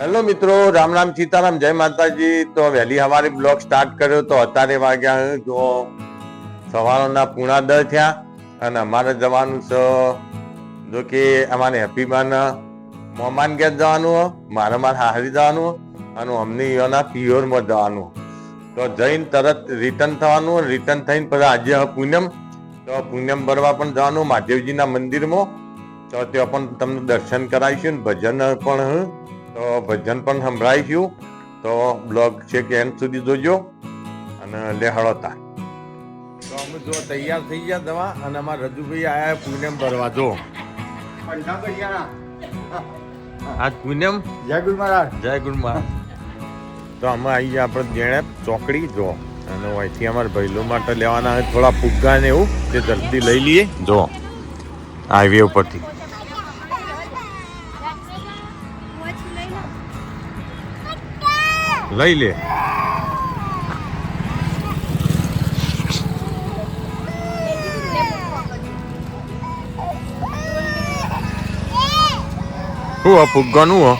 Hello મિત્રો, રામ રામ સીતારામ, જય માતાજી। તો વહેલી સવારે બ્લોગ સ્ટાર્ટ કર્યો તો અત્યારે વાગ્યા જો સવારના 9:30 થયા અને અમારે જવાનું છે જો કે અમારે હેપીમાન મોમાન ઘેર જવાનું, મારે હાહરી જવાનું અને અમને એના પિયોરમાં જવાનું। તો જઈને તરત રિટર્ન થવાનું, રિટર્ન થઈને પછી આજે પૂનમ, તો પૂનમ ભરવા પણ જવાનું મહાદેવજીના મંદિરમાં। તો ત્યાં પણ તમને દર્શન કરાવીશું ને ભજન પણ તો ભજન પણ સંભળાવીશું। તો બ્લોગ છે કે એન્ડ સુધી જોજો અને લેહળોતા। તો અમે જો તૈયાર થઈ ગયા દવા અને અમારા રજુભાઈ આયા પૂનમ ભરવા। જો આજ પૂનમ, જય ગુરુ મહારાજ, જય ગુરુ મહારાજ। તો અમે આવી ગયા આપણે જેણે ચોકડી જો અને અહીંથી અમારા ભાઈલો માટે લેવાના થોડા ફુગ્ગા ને એવું તે જલ્દી લઈ લઈએ। જો હાઈવે ઉપરથી લઈ લે। શું ફુગ્ગાનું હો?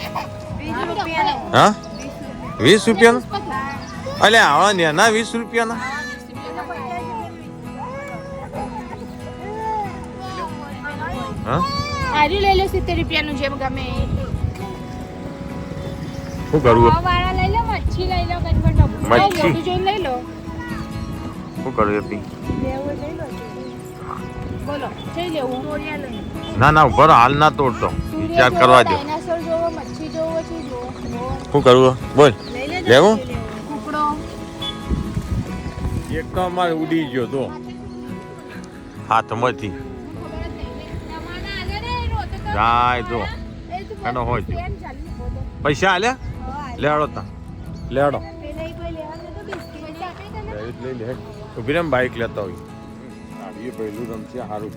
હા, 20 રૂપિયાનું? અલે આવા ને ના 20 રૂપિયાના? હા, આરી લઈ લો 70 રૂપિયાનું જેમ ગમે। શું કરવું? વાળા લઈ લો, મચ્છી લઈ લો, ગણપત ડબ્બુ મચ્છી જોઈને લઈ લો। શું કરવું હતી? લેવું લઈ લો, બોલો જઈ લેવું મોરિયા લઈ। ના ના ઉપર હાલ ના તોડતો, વિચાર કરવા દો। ડાયનાસોર જોવો, મચ્છી જોવો છે, જોવો શું કરવું બોલ? લઈ લેજો। લેવું? કુકડો એક તો અમારે ઉડી ગયો તો હાથમાંથી જાય તો એનો હોય છે। પૈસા હાલે લેડો તા લેડો લઈ લે ઉભી રે બાઈક લેતા હોય એ પહેલું રમશે સારું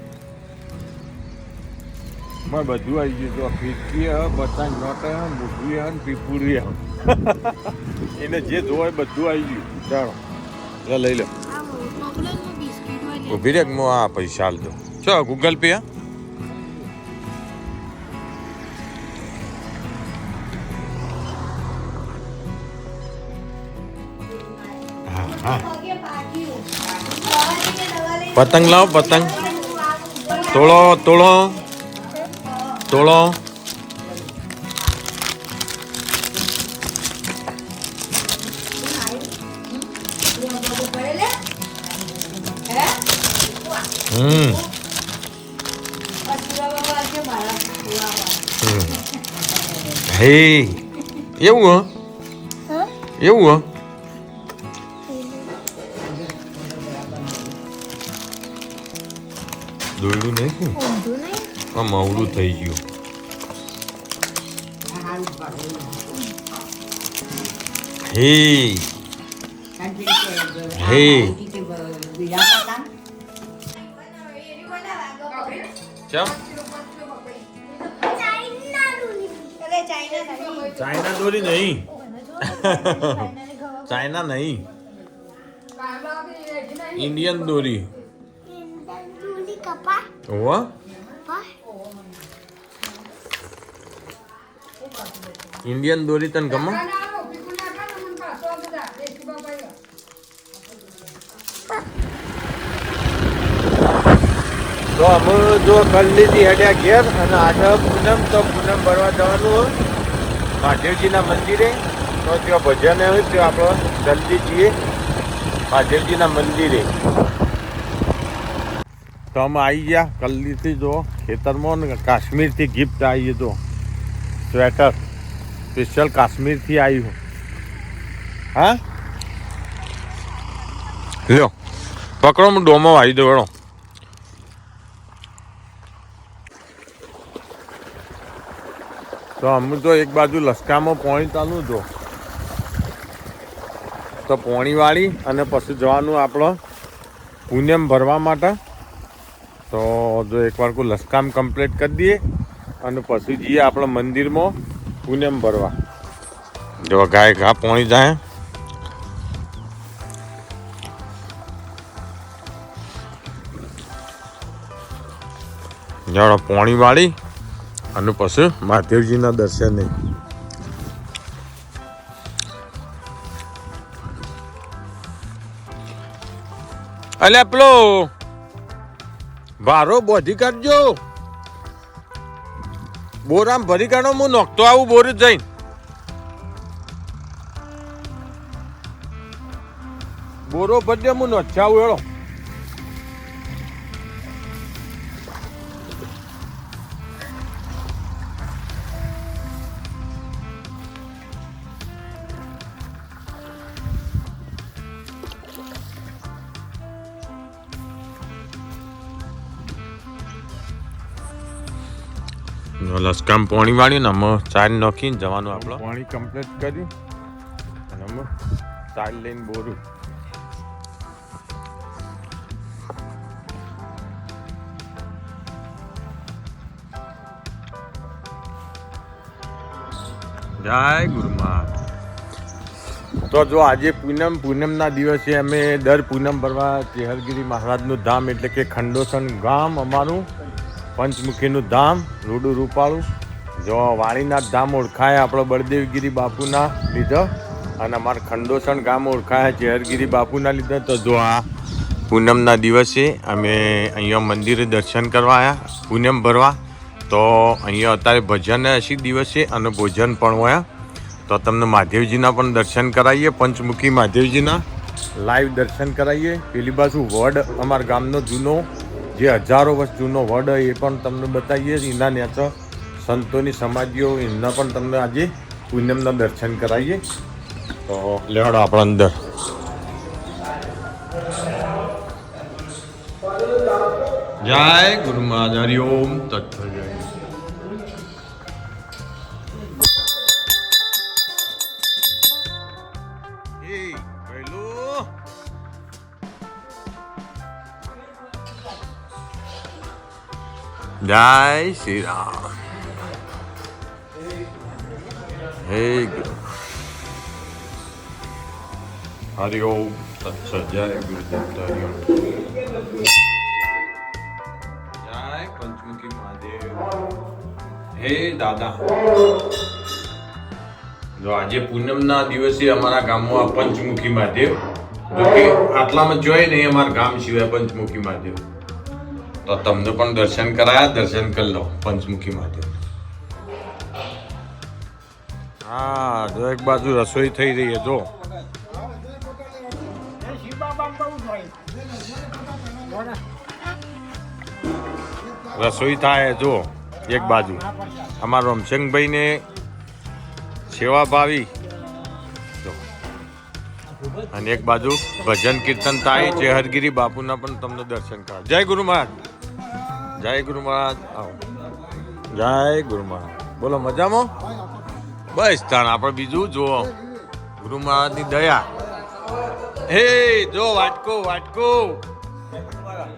મારે બધું આવી ગયું તો ફીરકી બચાન નોટ મૂકવી ને પીપુડી એને જે જોવાય બધું આવી ગયું ચાલો લઈ લો ઉભી રે હું આ પૈસા હાલ દો છો ગૂગલ પે પતંગ લાવો પતંગ તોડો તોડો તોડો હે એવું એવું દોયડું નહીં આમ અવળું થઈ ગયું હે હે ચમ ચાઇના દોરી નહીં ચાઇના નહીં ઇન્ડિયન દોરી હોવા ઇન્ડિયન દોરી તને ગમે તો અમે જો કરી લીધી હેડ્યા ઘેર અને આજે પૂનમ તો પૂનમ ભરવા જવાનું મહાદેવજીના મંદિરે તો ત્યાં ભજન હોય તો આપણે જલ્દી જઈએ મહાદેવજીના મંદિરે તો અમે આવી ગયા કલ્લીથી જો ખેતરમાં ને કાશ્મીરથી ગિફ્ટ આવી તો સ્વેટર સ્પેશિયલ કાશ્મીરથી આવ્યું હા લ્યો પકડો હું ડોમો આવી દો એનો તો અમે તો એક બાજુ લસકામાં પોણી ચાલુ જો તો પોણી વાળી અને પછી જવાનું આપણો પૂનમ ભરવા માટે તો જો એકવાર કોઈ લસકામ કમ્પ્લીટ કરી દઈએ અને પછી જઈએ આપણા મંદિરમાં પૂનમ ભરવા જો ગાય ઘા પોણી જાય જાડો પોણી વાળી અને પછી મહાદેવજીના દર્શન નહીં અલ્યા પેલો ભારો બોધી કાઢજો, બોરામ ભરી કાઢો, હું નોખતો આવું બોર જઈને. બોરો ભરજે, હું નોખી આવું હેડો. લસકામ પાણી વાળ્યું ને અમે ચાર નાખીને જવાનું આપણે પાણી કમ્પ્લીટ કર્યું અને અમે ચાર લઈને બોરું. જય ગુરુમાં. તો જો આજે પૂનમના દિવસે અમે દર પૂનમ ભરવા ચેહરગીરી મહારાજનું ધામ એટલે કે ખંડોસણ ગામ અમારું પંચમુખીનું ધામ રૂડું રૂપાળું જો વાણીનાથ ધામ ઓળખાય આપણો બળદેવગીરી બાપુના લીધે અને અમારા ખંડોસણ ગામ ઓળખાય ચેહરગીરી બાપુના લીધે. તો જો આ પૂનમના દિવસે અમે અહીંયા મંદિરે દર્શન કરવા આવ્યા પૂનમ ભરવા. તો અહીંયા અત્યારે ભજન હશે દિવસે અને ભોજન પણ હોય. તો તમને મહાદેવજીના પણ દર્શન કરાવીએ, પંચમુખી મહાદેવજીના લાઈવ દર્શન કરાવીએ. પેલી બાજુ વડ અમારા ગામનો જૂનો જે હજારો વર્ષ જૂનો વડ એ પણ તમને બતાવીએ. એના નેચર સંતોની સમાધિઓ એના પણ તમને આજે પૂનમના દર્શન કરાવીએ. તો લેવાડો આપણે અંદર. જય ગુરુ મહારાજ. હરિઓમ તત્વ. જય જય શ્રી રામ. હે ગુરુ. હરિઓમ તત્સત. જય ગુરુદત્ત. હરિઓમ. જય પંચમુખી મહાદેવ. હે દાદા. જો આજે પૂનમના દિવસે અમારા ગામમાં પંચમુખી મહાદેવ, જો કે આટલામાં જોઈ નહીં અમારા ગામ સિવાય પંચમુખી મહાદેવ. તો તમને પણ દર્શન કરાયા, દર્શન કરી લો પંચમુખી મહાદેવ. હા જો એક બાજુ રસોઈ થઈ રહી છે. જો રસોઈ થાય જો એક બાજુ અમારા રમશંકભાઈ ને સેવા ભાવી અને એક બાજુ ભજન કીર્તન થાય. ચેહરગીરી બાપુના પણ તમને દર્શન કરાવ. જય ગુરુ મહારાજ. જય ગુરુ મહારાજ. આવો. જય ગુરુ મહારાજ. બોલો મજામાં? બસ તાણ આપણે બીજું જુઓ ગુરુ મહારાજની દયા. હે જો વાટકો વાટકો.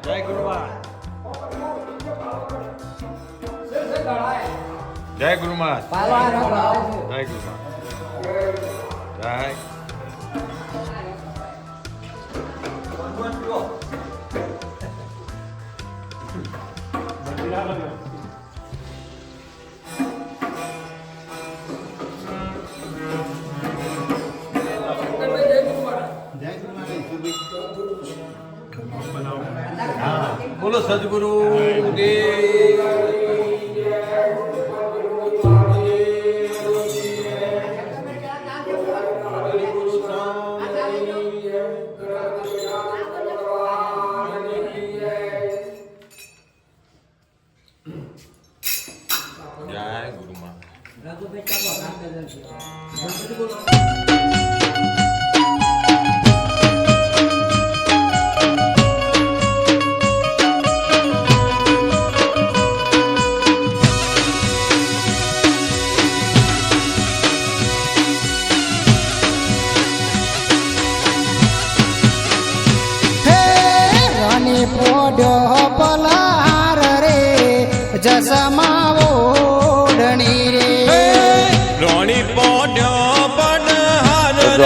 જય ગુરુ મહારાજ. જય ગુરુ મહારાજ. જય ગુરુ મહારાજ. જય. બોલો સદગુરુ દેવ. જય ગુરુ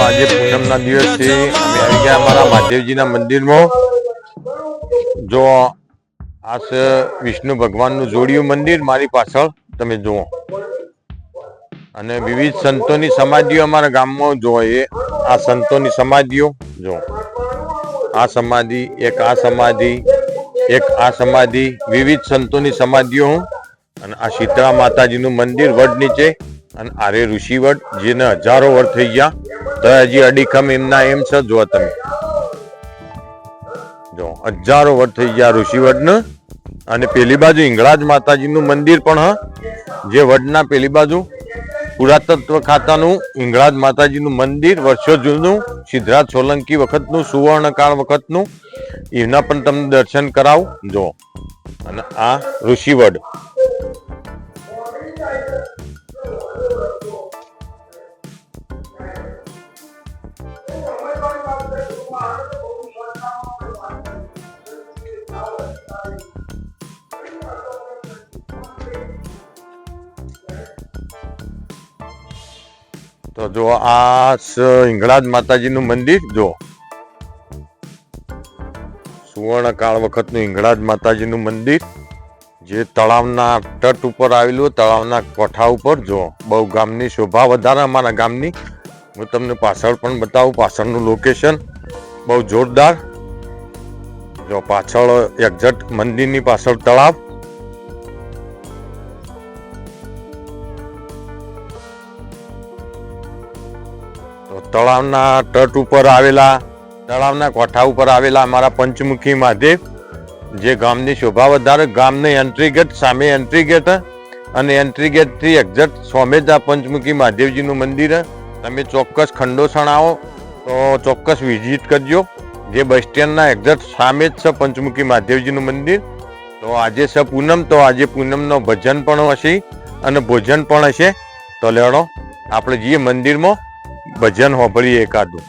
આજે પૂનમના દિવસે અમે આવી ગયા અમારા મહાદેવજીના મંદિરમાં. જો આ છે વિષ્ણુ ભગવાનનું જોડિયું મંદિર મારી પાછળ તમે જુઓ. અને વિવિધ સંતોની સમાધિઓ અમારા ગામમાં જો એ આ સંતોની સમાધિઓ જો આ સમાધિ, એક આ સમાધિ, એક આ સમાધિ, વિવિધ સંતોની સમાધિઓ હું અને આ શીતળા માતાજીનું મંદિર વડ નીચે અને આરે ઋષિવડ જેને હજારો વર્ષ થઈ ગયા તો હજી અડીખમ એમના એમ છે. જો તમે જો હજારો વર્ષ થઈ ગયા ઋષિવડને. અને પેલી બાજુ હિંગળાજ માતાજીનું મંદિર પણ જે વડના પેલી બાજુ પુરાતત્વ ખાતાનું હિંગળાજ માતાજીનું મંદિર વર્ષો જૂનું સિદ્ધરાજ સોલંકી વખતનું સુવર્ણકાળ વખતનું એના પણ તમને દર્શન કરાવું. જો અને આ ઋષિવડ તો જો આ હિંગળાજ માતાજીનું મંદિર. જો સુવર્ણકાળ વખતનું હિંગળાજ માતાજીનું મંદિર જે તળાવના તટ ઉપર આવેલું, તળાવના કોઠા ઉપર. જો બહુ ગામની શોભા વધારે અમારા ગામની. હું તમને પાછળ પણ બતાવું, પાછળનું લોકેશન બહુ જોરદાર. જો પાછળ એક્ઝેક્ટ મંદિરની પાછળ તળાવ. તળાવના તટ ઉપર આવેલા, તળાવના કોઠા ઉપર આવેલા અમારા પંચમુખી મહાદેવ જે ગામની શોભા વધારે. ગામને એન્ટ્રી ગેટ, સામે એન્ટ્રી ગેટ અને એન્ટ્રી ગેટથી એક્ઝેક્ટ સામે જ આ પંચમુખી મહાદેવજીનું મંદિર. તમે ચોક્કસ ખંડોસણ આવો તો ચોક્કસ વિઝિટ કરજો. જે બસ સ્ટેન્ડના એક્ઝેક્ટ સામે જ છે પંચમુખી મહાદેવજીનું મંદિર. તો આજે છે પૂનમ, તો આજે પૂનમનો ભજન પણ હશે અને ભોજન પણ હશે. તો લેડો આપણે જઈએ મંદિરમાં, ભજન હોભળીએ એકાદું.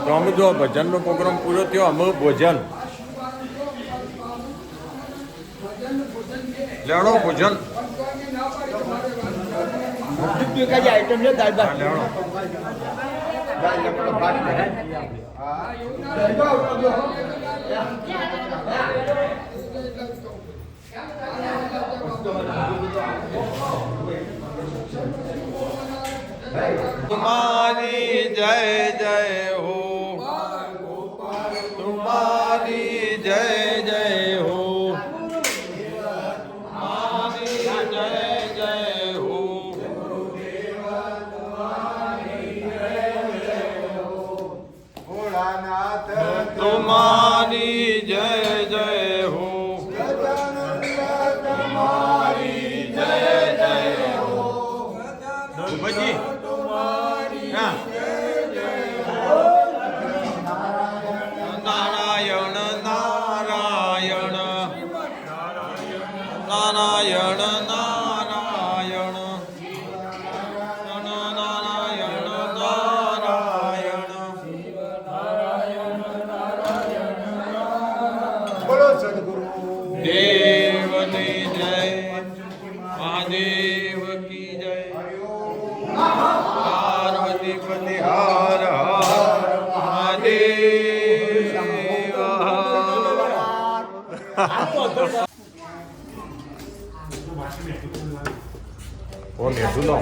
તો અમે જો ભજનનો પ્રોગ્રામ પૂરો થયો અમે ભોજન લેવડો ભોજન આઈટમ છે દાળ ભાત લેવડો तुम्हारी जय जय हो तुम्हारी जय जय हो तुम्हारी जय जय हो तुम्हारी जय जय हो तुम्हारी जय जय हो भजी नारायण नारायण नारायण नारायण नारायण नारायण બોલો સદગુરુ देवनी जय महादेव की जय पार्वती पति हर हर महादेव ओ नेतू लो